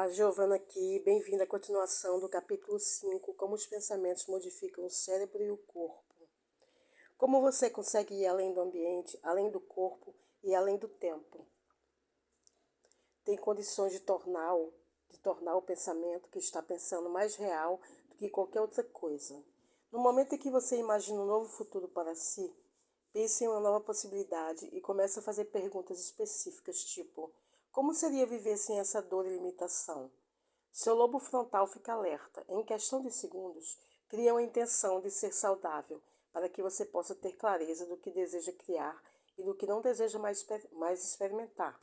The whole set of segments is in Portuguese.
Olá, Giovana aqui, bem-vinda à continuação do capítulo 5, como os pensamentos modificam o cérebro e o corpo. Como você consegue ir além do ambiente, além do corpo e além do tempo? Tem condições de tornar o pensamento que está pensando mais real do que qualquer outra coisa. No momento em que você imagina um novo futuro para si, pense em uma nova possibilidade e comece a fazer perguntas específicas, tipo: como seria viver sem essa dor e limitação? Seu lobo frontal fica alerta. Em questão de segundos, cria uma intenção de ser saudável, para que você possa ter clareza do que deseja criar e do que não deseja mais experimentar.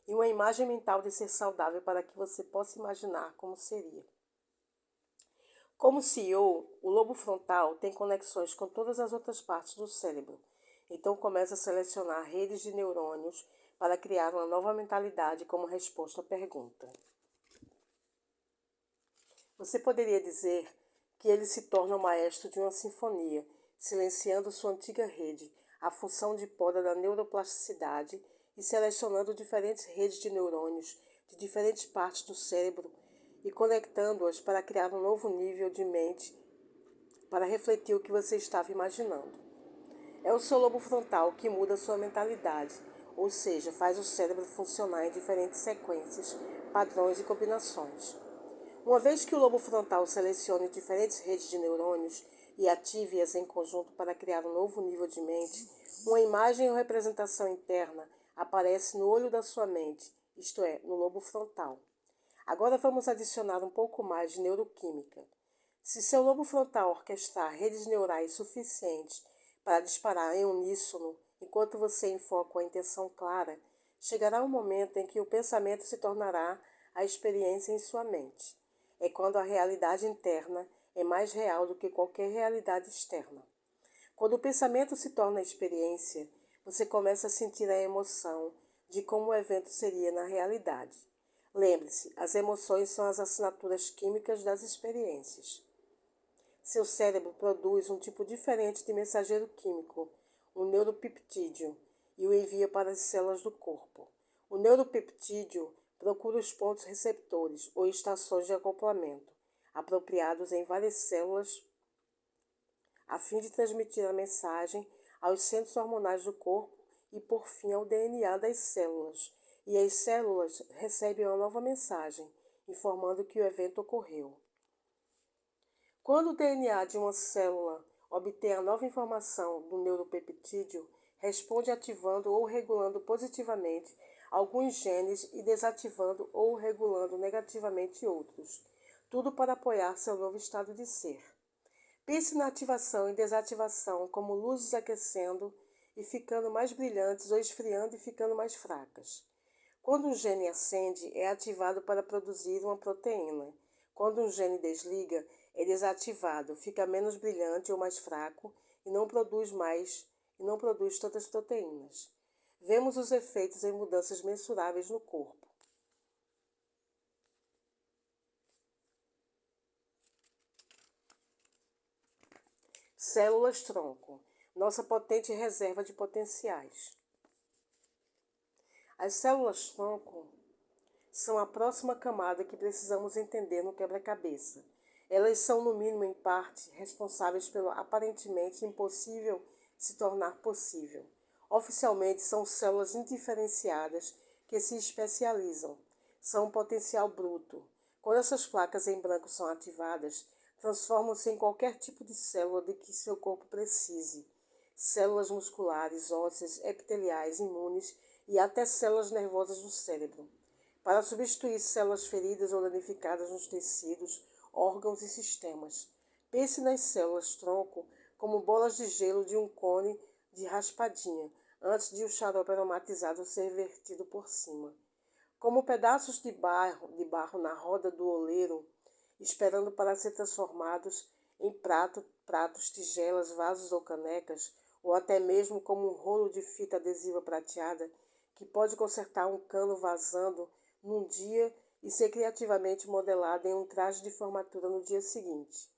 E uma imagem mental de ser saudável para que você possa imaginar como seria. Como CEO, o lobo frontal tem conexões com todas as outras partes do cérebro. Então começa a selecionar redes de neurônios para criar uma nova mentalidade como resposta à pergunta. Você poderia dizer que ele se torna o maestro de uma sinfonia, silenciando sua antiga rede, a função de poda da neuroplasticidade e selecionando diferentes redes de neurônios de diferentes partes do cérebro e conectando-as para criar um novo nível de mente para refletir o que você estava imaginando. É o seu lobo frontal que muda sua mentalidade, ou seja, faz o cérebro funcionar em diferentes sequências, padrões e combinações. Uma vez que o lobo frontal selecione diferentes redes de neurônios e ative-as em conjunto para criar um novo nível de mente, uma imagem ou representação interna aparece no olho da sua mente, isto é, no lobo frontal. Agora vamos adicionar um pouco mais de neuroquímica. Se seu lobo frontal orquestrar redes neurais suficientes para disparar em uníssono enquanto você enfoca uma intenção clara, chegará um momento em que o pensamento se tornará a experiência em sua mente. É quando a realidade interna é mais real do que qualquer realidade externa. Quando o pensamento se torna experiência, você começa a sentir a emoção de como o evento seria na realidade. Lembre-se, as emoções são as assinaturas químicas das experiências. Seu cérebro produz um tipo diferente de mensageiro químico, um neuropeptídeo, e o envia para as células do corpo. O neuropeptídeo procura os pontos receptores ou estações de acoplamento, apropriados em várias células, a fim de transmitir a mensagem aos centros hormonais do corpo e, por fim, ao DNA das células. E as células recebem uma nova mensagem, informando que o evento ocorreu. Quando o DNA de uma célula obtém a nova informação do neuropeptídeo, responde ativando ou regulando positivamente alguns genes e desativando ou regulando negativamente outros, tudo para apoiar seu novo estado de ser. Pense na ativação e desativação como luzes aquecendo e ficando mais brilhantes ou esfriando e ficando mais fracas. Quando um gene acende, é ativado para produzir uma proteína. Quando um gene desliga, é desativado, fica menos brilhante ou mais fraco e não produz tantas proteínas. Vemos os efeitos em mudanças mensuráveis no corpo. Células-tronco, nossa potente reserva de potenciais. As células-tronco são a próxima camada que precisamos entender no quebra-cabeça. Elas são, no mínimo em parte, responsáveis pelo aparentemente impossível se tornar possível. Oficialmente, são células indiferenciadas que se especializam. São um potencial bruto. Quando essas placas em branco são ativadas, transformam-se em qualquer tipo de célula de que seu corpo precise. Células musculares, ósseas, epiteliais, imunes e até células nervosas do cérebro, para substituir células feridas ou danificadas nos tecidos, órgãos e sistemas. Pense nas células-tronco como bolas de gelo de um cone de raspadinha, antes de o xarope aromatizado ser vertido por cima. Como pedaços de barro na roda do oleiro, esperando para ser transformados em pratos, tigelas, vasos ou canecas, ou até mesmo como um rolo de fita adesiva prateada, que pode consertar um cano vazando num dia e ser criativamente modelado em um traje de formatura no dia seguinte.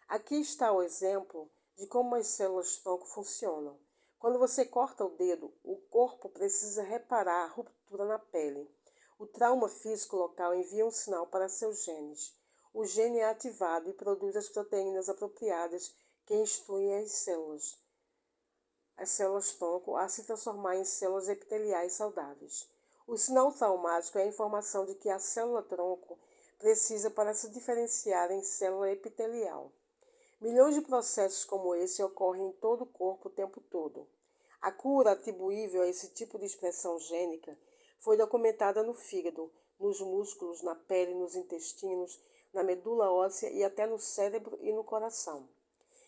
Aqui está o exemplo de como as células-tronco funcionam. Quando você corta o dedo, o corpo precisa reparar a ruptura na pele. O trauma físico local envia um sinal para seus genes. O gene é ativado e produz as proteínas apropriadas que instruem as células-tronco, a se transformar em células epiteliais saudáveis. O sinal traumático é a informação de que a célula-tronco precisa para se diferenciar em célula epitelial. Milhões de processos como esse ocorrem em todo o corpo o tempo todo. A cura atribuível a esse tipo de expressão gênica foi documentada no fígado, nos músculos, na pele, nos intestinos, na medula óssea e até no cérebro e no coração.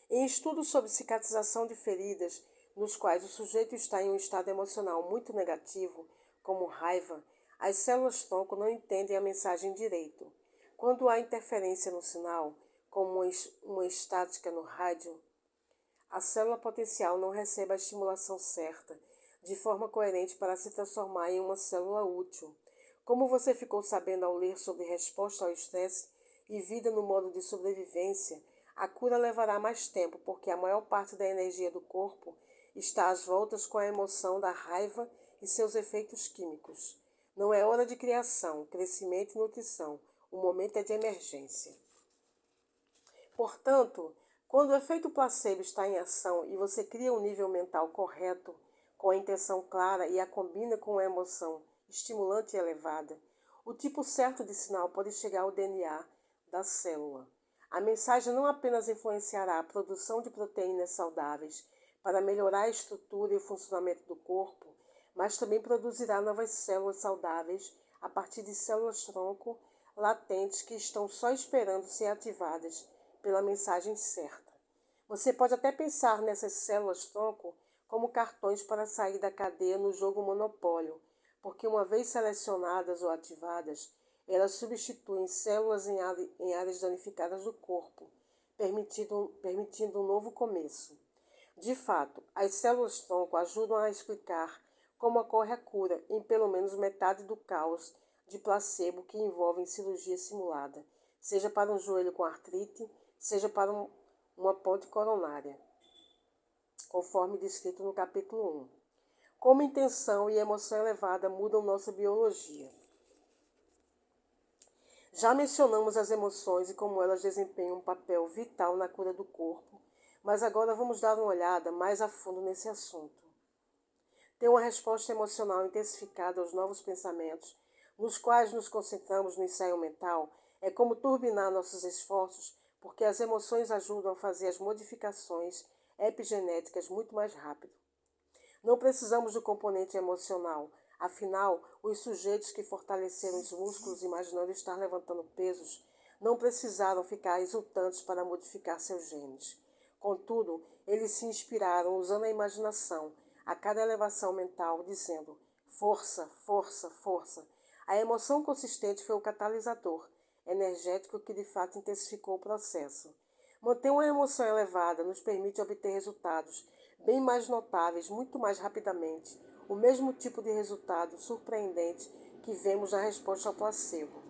Em estudos sobre cicatrização de feridas, nos quais o sujeito está em um estado emocional muito negativo, como raiva, as células-tronco não entendem a mensagem direito. Quando há interferência no sinal, como uma estática no rádio, a célula potencial não recebe a estimulação certa, de forma coerente para se transformar em uma célula útil. Como você ficou sabendo ao ler sobre resposta ao estresse e vida no modo de sobrevivência, a cura levará mais tempo, porque a maior parte da energia do corpo está às voltas com a emoção da raiva e seus efeitos químicos. Não é hora de criação, crescimento e nutrição. O momento é de emergência. Portanto, quando o efeito placebo está em ação e você cria um nível mental correto, com a intenção clara e a combina com a emoção estimulante e elevada, o tipo certo de sinal pode chegar ao DNA da célula. A mensagem não apenas influenciará a produção de proteínas saudáveis para melhorar a estrutura e o funcionamento do corpo, mas também produzirá novas células saudáveis a partir de células-tronco latentes que estão só esperando ser ativadas pela mensagem certa. Você pode até pensar nessas células-tronco como cartões para sair da cadeia no jogo Monopólio, porque uma vez selecionadas ou ativadas, elas substituem células em áreas danificadas do corpo, permitindo um novo começo. De fato, as células-tronco ajudam a explicar como ocorre a cura em pelo menos metade do caos de placebo que envolve cirurgia simulada, seja para um joelho com artrite, seja para uma ponte coronária, conforme descrito no capítulo 1. Como intenção e emoção elevada mudam nossa biologia. Já mencionamos as emoções e como elas desempenham um papel vital na cura do corpo, mas agora vamos dar uma olhada mais a fundo nesse assunto. Ter uma resposta emocional intensificada aos novos pensamentos, nos quais nos concentramos no ensaio mental, é como turbinar nossos esforços, porque as emoções ajudam a fazer as modificações epigenéticas muito mais rápido. Não precisamos do componente emocional. Afinal, os sujeitos que fortaleceram os músculos imaginando estar levantando pesos não precisaram ficar exultantes para modificar seus genes. Contudo, eles se inspiraram usando a imaginação a cada elevação mental, dizendo: força, força, força. A emoção consistente foi o catalisador energético que de fato intensificou o processo. Manter uma emoção elevada nos permite obter resultados bem mais notáveis, muito mais rapidamente, o mesmo tipo de resultado surpreendente que vemos na resposta ao placebo.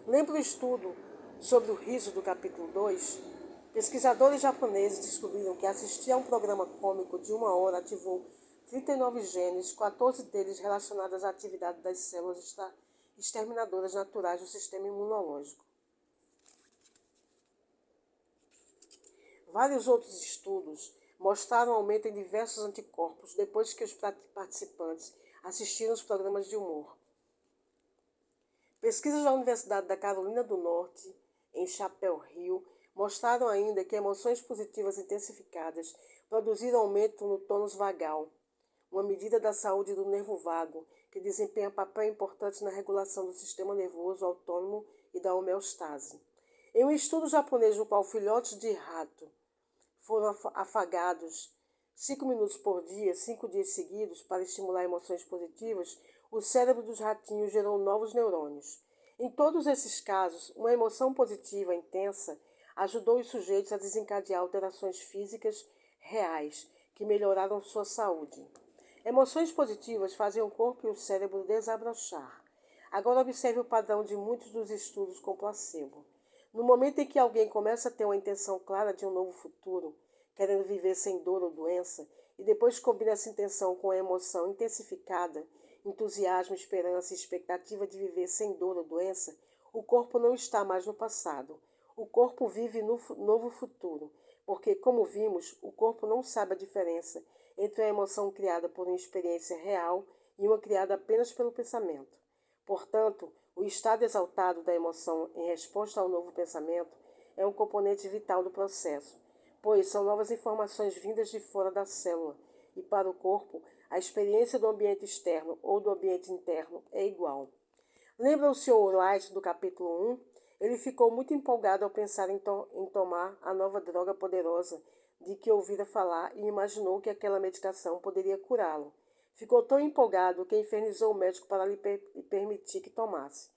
Lembra o estudo sobre o riso do capítulo 2? Pesquisadores japoneses descobriram que assistir a um programa cômico de 1 hora ativou 39 genes, 14 deles relacionados à atividade das células exterminadoras naturais do sistema imunológico. Vários outros estudos mostraram aumento em diversos anticorpos depois que os participantes assistiram os programas de humor. Pesquisas da Universidade da Carolina do Norte, em Chapel Hill, mostraram ainda que emoções positivas intensificadas produziram aumento no tônus vagal, uma medida da saúde do nervo vago, que desempenha papel importante na regulação do sistema nervoso autônomo e da homeostase. Em um estudo japonês no qual filhotes de rato foram afagados 5 minutos por dia, 5 dias seguidos, para estimular emoções positivas, o cérebro dos ratinhos gerou novos neurônios. Em todos esses casos, uma emoção positiva intensa ajudou os sujeitos a desencadear alterações físicas reais, que melhoraram sua saúde. Emoções positivas fazem o corpo e o cérebro desabrochar. Agora observe o padrão de muitos dos estudos com placebo. No momento em que alguém começa a ter uma intenção clara de um novo futuro, querendo viver sem dor ou doença, e depois combina essa intenção com a emoção intensificada, entusiasmo, esperança e expectativa de viver sem dor ou doença, o corpo não está mais no passado. O corpo vive no novo futuro, porque, como vimos, o corpo não sabe a diferença entre uma emoção criada por uma experiência real e uma criada apenas pelo pensamento. Portanto, o estado exaltado da emoção em resposta ao novo pensamento é um componente vital do processo, pois são novas informações vindas de fora da célula, e para o corpo, a experiência do ambiente externo ou do ambiente interno é igual. Lembra o Sr. Wright do capítulo 1? Ele ficou muito empolgado ao pensar em tomar a nova droga poderosa de que ouvira falar e imaginou que aquela medicação poderia curá-lo. Ficou tão empolgado que infernizou o médico para lhe permitir que tomasse.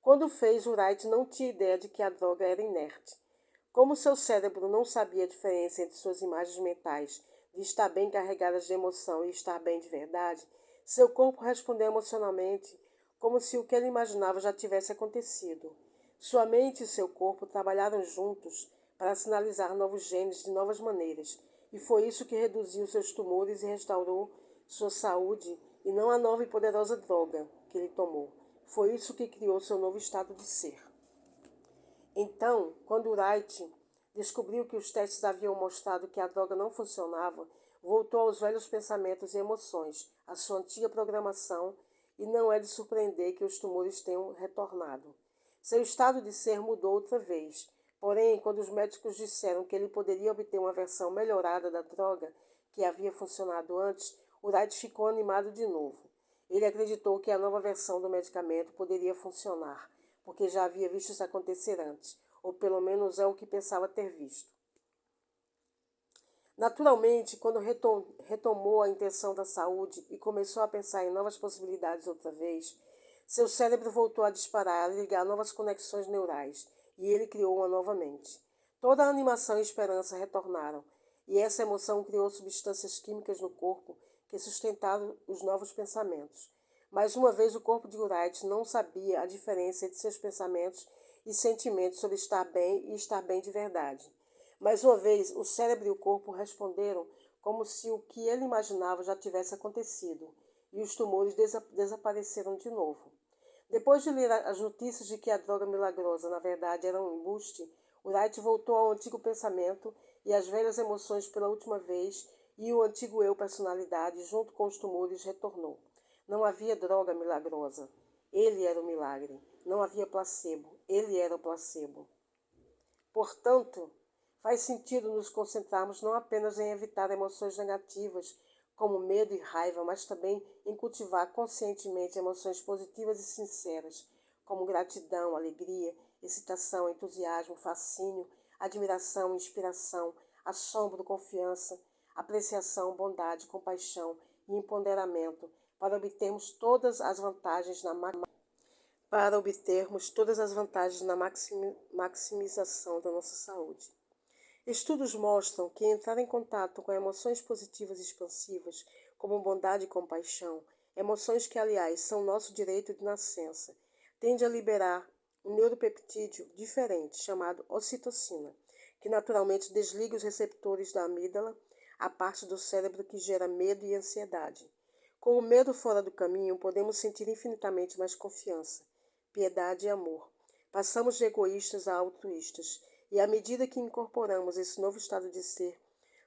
Quando fez, Wright não tinha ideia de que a droga era inerte. Como seu cérebro não sabia a diferença entre suas imagens mentais de estar bem carregadas de emoção e estar bem de verdade, seu corpo respondeu emocionalmente como se o que ele imaginava já tivesse acontecido. Sua mente e seu corpo trabalharam juntos para sinalizar novos genes de novas maneiras, e foi isso que reduziu seus tumores e restaurou sua saúde, e não a nova e poderosa droga que ele tomou. Foi isso que criou seu novo estado de ser. Então, quando Wright descobriu que os testes haviam mostrado que a droga não funcionava, voltou aos velhos pensamentos e emoções, à sua antiga programação, e não é de surpreender que os tumores tenham retornado. Seu estado de ser mudou outra vez. Porém, quando os médicos disseram que ele poderia obter uma versão melhorada da droga que havia funcionado antes, Wright ficou animado de novo. Ele acreditou que a nova versão do medicamento poderia funcionar, porque já havia visto isso acontecer antes, ou pelo menos é o que pensava ter visto. Naturalmente, quando retomou a intenção da saúde e começou a pensar em novas possibilidades outra vez, seu cérebro voltou a disparar, a ligar novas conexões neurais, e ele criou uma nova mente. Toda a animação e esperança retornaram, e essa emoção criou substâncias químicas no corpo que sustentaram os novos pensamentos. Mais uma vez, o corpo de Wright não sabia a diferença entre seus pensamentos e sentimentos sobre estar bem e estar bem de verdade. Mais uma vez, o cérebro e o corpo responderam como se o que ele imaginava já tivesse acontecido, e os tumores desapareceram de novo. Depois de ler as notícias de que a droga milagrosa, na verdade, era um embuste, Wright voltou ao antigo pensamento e às velhas emoções pela última vez, e o antigo eu personalidade, junto com os tumores, retornou. Não havia droga milagrosa. Ele era o milagre. Não havia placebo. Ele era o placebo. Portanto, faz sentido nos concentrarmos não apenas em evitar emoções negativas, como medo e raiva, mas também em cultivar conscientemente emoções positivas e sinceras, como gratidão, alegria, excitação, entusiasmo, fascínio, admiração, inspiração, assombro, confiança, apreciação, bondade, compaixão e empoderamento, para obtermos todas as vantagens na maximização da nossa saúde. Estudos mostram que entrar em contato com emoções positivas e expansivas, como bondade e compaixão, emoções que, aliás, são nosso direito de nascença, tende a liberar um neuropeptídeo diferente, chamado ocitocina, que naturalmente desliga os receptores da amígdala, a parte do cérebro que gera medo e ansiedade. Com o medo fora do caminho, podemos sentir infinitamente mais confiança, piedade e amor. Passamos de egoístas a altruístas, e à medida que incorporamos esse novo estado de ser,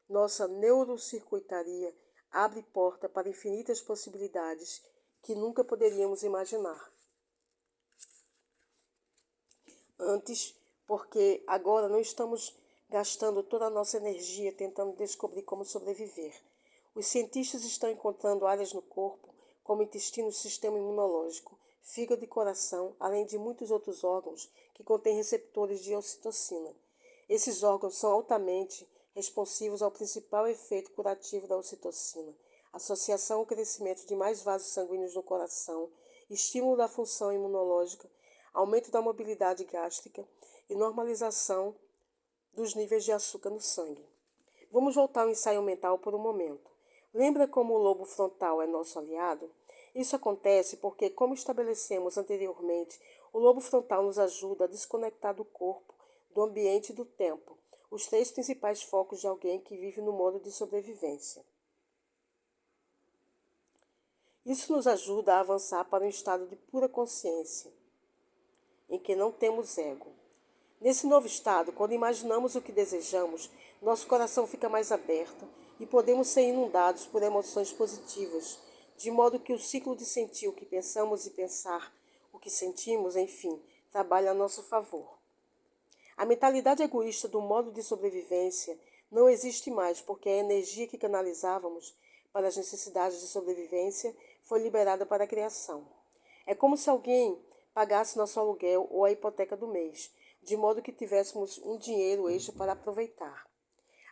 nossa neurocircuitaria abre porta para infinitas possibilidades que nunca poderíamos imaginar antes, porque agora não estamos gastando toda a nossa energia tentando descobrir como sobreviver. Os cientistas estão encontrando áreas no corpo, como intestino e sistema imunológico, fígado e coração, além de muitos outros órgãos que contêm receptores de ocitocina. Esses órgãos são altamente responsivos ao principal efeito curativo da ocitocina, associação ao crescimento de mais vasos sanguíneos no coração, estímulo da função imunológica, aumento da mobilidade gástrica e normalização dos níveis de açúcar no sangue. Vamos voltar ao ensaio mental por um momento. Lembra como o lobo frontal é nosso aliado? Isso acontece porque, como estabelecemos anteriormente, o lobo frontal nos ajuda a desconectar do corpo, do ambiente e do tempo, os três principais focos de alguém que vive no modo de sobrevivência. Isso nos ajuda a avançar para um estado de pura consciência, em que não temos ego. Nesse novo estado, quando imaginamos o que desejamos, nosso coração fica mais aberto e podemos ser inundados por emoções positivas, de modo que o ciclo de sentir o que pensamos e pensar o que sentimos, enfim, trabalha a nosso favor. A mentalidade egoísta do modo de sobrevivência não existe mais porque a energia que canalizávamos para as necessidades de sobrevivência foi liberada para a criação. É como se alguém pagasse nosso aluguel ou a hipoteca do mês, de modo que tivéssemos um dinheiro extra para aproveitar.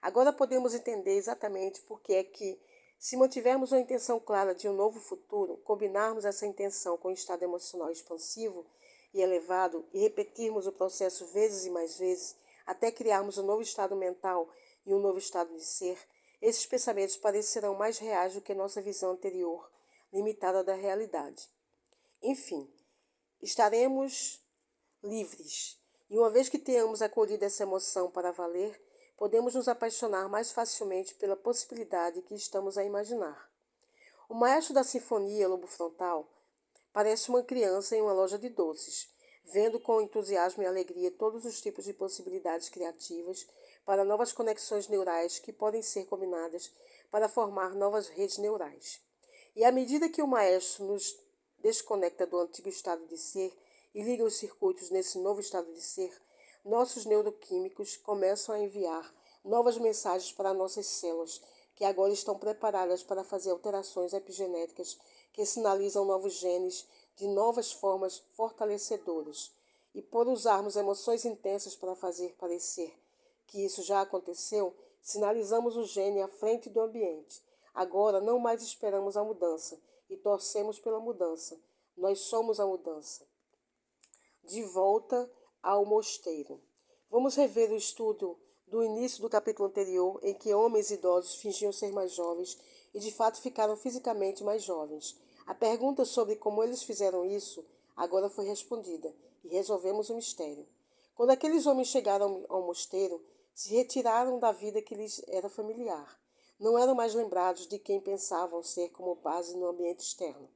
Agora podemos entender exatamente por que é que, se mantivermos uma intenção clara de um novo futuro, combinarmos essa intenção com um estado emocional expansivo e elevado e repetirmos o processo vezes e mais vezes, até criarmos um novo estado mental e um novo estado de ser, esses pensamentos parecerão mais reais do que nossa visão anterior, limitada da realidade. Enfim, estaremos livres. E uma vez que tenhamos acolhido essa emoção para valer, podemos nos apaixonar mais facilmente pela possibilidade que estamos a imaginar. O maestro da sinfonia, Lobo Frontal, parece uma criança em uma loja de doces, vendo com entusiasmo e alegria todos os tipos de possibilidades criativas para novas conexões neurais que podem ser combinadas para formar novas redes neurais. E à medida que o maestro nos desconecta do antigo estado de ser e liga os circuitos nesse novo estado de ser, nossos neuroquímicos começam a enviar novas mensagens para nossas células, que agora estão preparadas para fazer alterações epigenéticas que sinalizam novos genes de novas formas fortalecedoras. E por usarmos emoções intensas para fazer parecer que isso já aconteceu, sinalizamos o gene à frente do ambiente. Agora não mais esperamos a mudança e torcemos pela mudança. Nós somos a mudança. De volta ao mosteiro. Vamos rever o estudo do início do capítulo anterior, em que homens idosos fingiam ser mais jovens e de fato ficaram fisicamente mais jovens. A pergunta sobre como eles fizeram isso agora foi respondida e resolvemos o mistério. Quando aqueles homens chegaram ao mosteiro, se retiraram da vida que lhes era familiar. Não eram mais lembrados de quem pensavam ser como base no ambiente externo.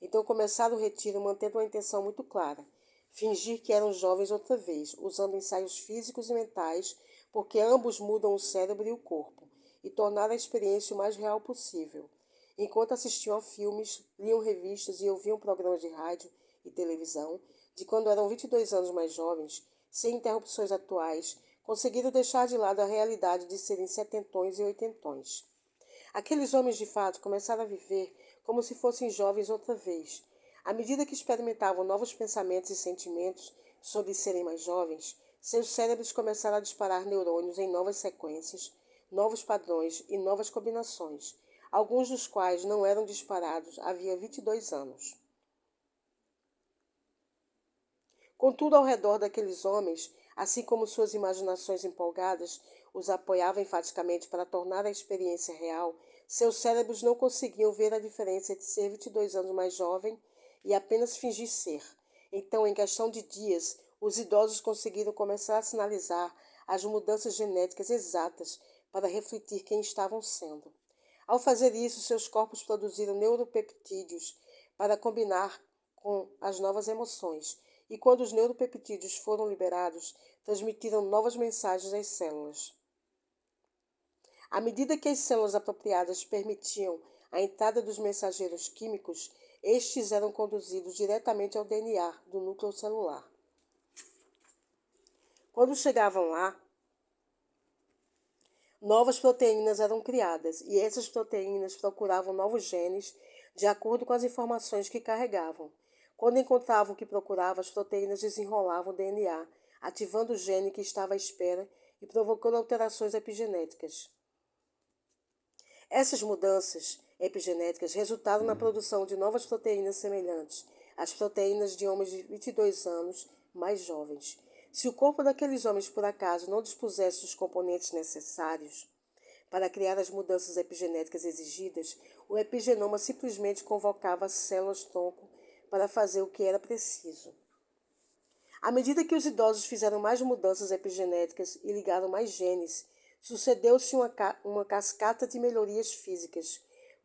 Então começaram o retiro mantendo uma intenção muito clara: fingir que eram jovens outra vez, usando ensaios físicos e mentais, porque ambos mudam o cérebro e o corpo, e tornar a experiência o mais real possível. Enquanto assistiam a filmes, liam revistas e ouviam programas de rádio e televisão, de quando eram 22 anos mais jovens, sem interrupções atuais, conseguiram deixar de lado a realidade de serem setentões e oitentões. Aqueles homens de fato começaram a viver como se fossem jovens outra vez. À medida que experimentavam novos pensamentos e sentimentos sobre serem mais jovens, seus cérebros começaram a disparar neurônios em novas sequências, novos padrões e novas combinações, alguns dos quais não eram disparados havia 22 anos. Contudo, ao redor daqueles homens, assim como suas imaginações empolgadas os apoiavam enfaticamente para tornar a experiência real, seus cérebros não conseguiam ver a diferença entre ser 22 anos mais jovem e apenas fingir ser. Então, em questão de dias, os idosos conseguiram começar a sinalizar as mudanças genéticas exatas para refletir quem estavam sendo. Ao fazer isso, seus corpos produziram neuropeptídeos para combinar com as novas emoções, e quando os neuropeptídeos foram liberados, transmitiram novas mensagens às células. À medida que as células apropriadas permitiam a entrada dos mensageiros químicos, estes eram conduzidos diretamente ao DNA do núcleo celular. Quando chegavam lá, novas proteínas eram criadas e essas proteínas procuravam novos genes de acordo com as informações que carregavam. Quando encontravam o que procuravam, as proteínas desenrolavam o DNA, ativando o gene que estava à espera e provocando alterações epigenéticas. Essas mudanças epigenéticas resultaram na produção de novas proteínas semelhantes às proteínas de homens de 22 anos mais jovens. Se o corpo daqueles homens por acaso não dispusesse dos componentes necessários para criar as mudanças epigenéticas exigidas, o epigenoma simplesmente convocava as células-tronco para fazer o que era preciso. À medida que os idosos fizeram mais mudanças epigenéticas e ligaram mais genes, sucedeu-se uma cascata de melhorias físicas,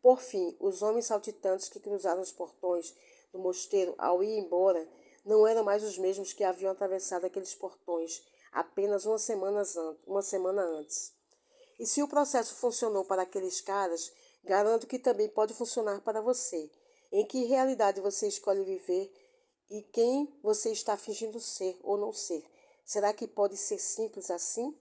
Por fim, os homens saltitantes que cruzaram os portões do mosteiro ao ir embora não eram mais os mesmos que haviam atravessado aqueles portões apenas uma semana antes. E se o processo funcionou para aqueles caras, garanto que também pode funcionar para você. Em que realidade você escolhe viver e quem você está fingindo ser ou não ser? Será que pode ser simples assim?